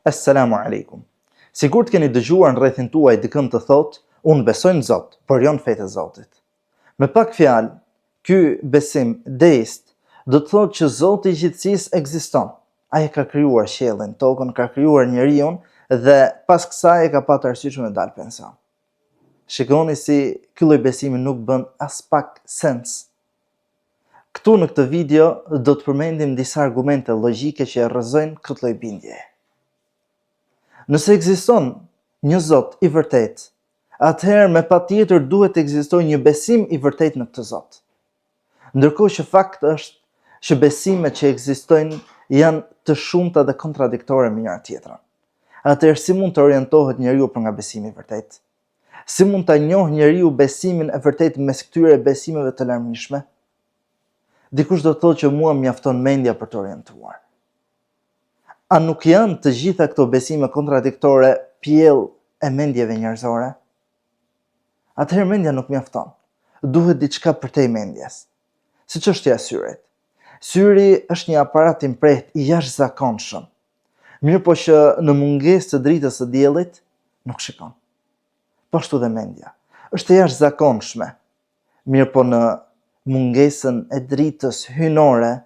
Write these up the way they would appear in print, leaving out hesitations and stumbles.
Assalamu alaikum. Sigur të keni dëgjuar në rrethin tuaj dikën të thotë, unë besoj në Zot, por jo në fetë e Zotit. Me pak fjalë, ky besim deist do të thotë që Zoti i gjithësisë ekziston. Ai ka krijuar qiellin, tokën, ka krijuar njeriu dhe pas kësaj e ka patur arsyeshëm të dalë pension. Shikoni si ky lloj besimi nuk bën as pak sens. Këtu në këtë video do të përmendim disa argumente logjike që e rrëzojnë këtë lloj bindjeje. Nëse ekziston një Zot i vërtet, atëherë me patjetër duhet të ekzistojë një besim i vërtet në këtë Zot. Ndërkohë që fakt është që besimet që ekzistojnë janë të shumta dhe kontradiktore me njëra tjetrën. Atëherë si mund të orientohet njeriu për nga besimi i vërtet? Si mund ta njohë njeriu besimin e vërtet mes këtyre besimeve të larmishme? Dikush do të thotë që mua mjafton mendja për të orientuar. A nuk janë të gjitha këto besime kontradiktore pjell e mendjeve njerëzore? Atëherë mendja nuk mjafton. Duhet diçka përtej mendjes. Si çështja e syrit. Syri është një aparat i mprehtë i jashtëzakonshëm. Mirë po që në mungesë të dritës së diellit nuk shikon. Po ashtu dhe mendja. Është e jashtëzakonshme. Mirë po në mungesën e dritës hyjnore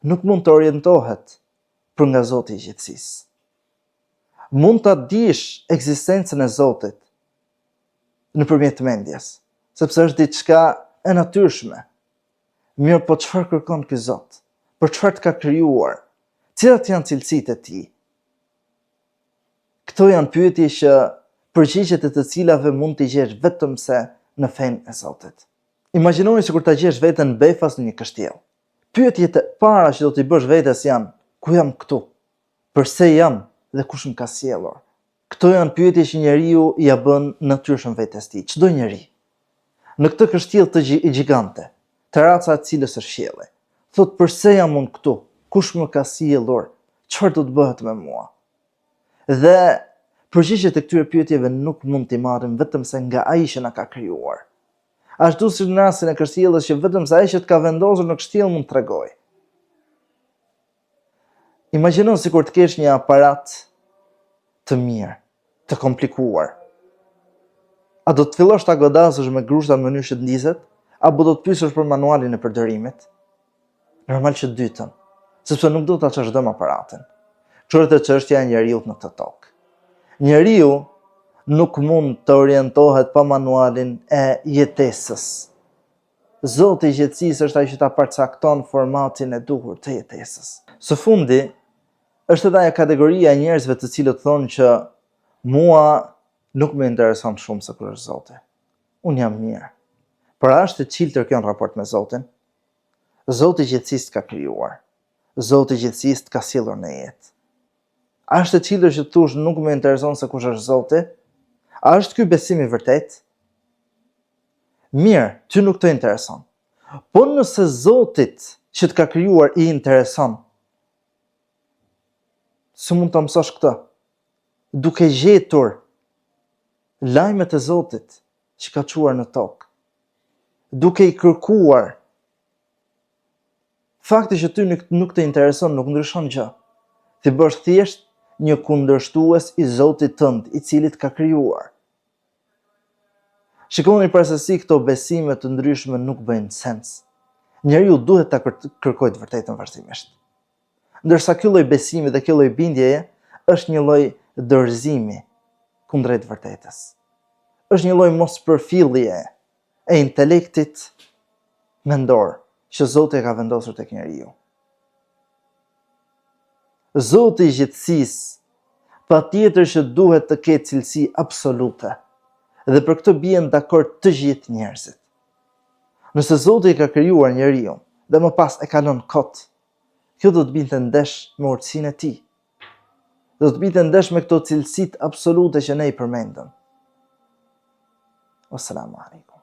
nuk mund të orientohet për nga Zoti i gjithësisë. Mund ta dish ekzistencën e Zotit nëpërmjet mendjes, sepse është diçka e natyrshme. Mirë, po çfarë kërkon ky Zot? Për çfarë të ka krijuar? Cilat janë cilësitë e tij? Këto janë pyetje që përgjigjet e të cilave mund t'i gjesh vetëm se në fenë e Zotit. Imagjinoni sikur ta gjesh veten befas në një kështjell. Pyetjet e para që do t'i bësh vetes janë: ku jam këtu? Përse jam dhe kush më ka sjellur? Këto janë pyetje që njeriu ja bën natyrshëm vetes tij, çdo njeri. Në këtë kështjell të gjigante, teraca e cilës është qielli. Thot, përse jam unë këtu? Kush më ka sjellur? Çfarë do të bëhet me mua? Dhe përgjigjet e këtyre pyetjeve nuk mund t'i marrim vetëm se nga ai që na ka krijuar. Ashtu si në rastin e kështjellës që vetëm se ai që të ka vendosur në kështjell mund t'tregojë. Imagjino sikur të kesh një aparat të mirë, të komplikuar. A do të fillosh ta godasësh me grushta në mënyrë që të ndizet, apo do të pyesësh për manualin e përdorimit? Normal që dytën, sepse nuk do ta çosh dëm aparatin. Kjo është çështja e njeriu në këtë tokë. Njeriu nuk mund të orientohet pa manualin e jetesës. Zoti i gjithësisë është ai që ta përcakton formatin e duhur të jetesës. Së fundi, është edhe ajo kategoria e njerëzve të cilët thonë që mua nuk më intereson shumë se kur është Zoti. Unë jam mirë. Por a është e çiltër kjo në raport me Zotin? Zoti i gjithësisë ka krijuar. Zoti i gjithësisë ka sjellur në jetë. A është e çiltër që thosh nuk më intereson se kush është Zoti? A është ky besim i vërtet? Mirë, ty nuk të intereson. Po nëse Zotit që të ka krijuar i intereson, si mund të mësosh këtë? Duke gjetur lajmet e Zotit që ka çuar në tokë. Duke i kërkuar. Fakti që ty nuk të intereson nuk ndryshon gjë. Ti bësh thjesht një kundërshtues i Zotit tënd, i cili të ka krijuar. Shikoni pra se si këto besime të ndryshme nuk bëjnë sens. Njeriu duhet ta kërkojë të vërtetën vazhdimisht. Ndërsa ky lloj besimi dhe ky lloj bindjeje është një lloj dorëzimi kundrejt vërtetës. Është një lloj mospërfillje e intelektit mendor që Zoti e ka vendosur tek njeriu. Zoti i gjithësisë patjetër që duhet të ketë cilësi absolute. Dhe për këtë bien dakord të gjithë njerëzit. Nëse Zoti i ka krijuar njeriu dhe më pas e ka lënë kot, kjo do të binte ndesh me urtësinë e tij. Do të binte ndesh me këto cilësitë absolute që ne i përmendëm. Wassalamu alaikum.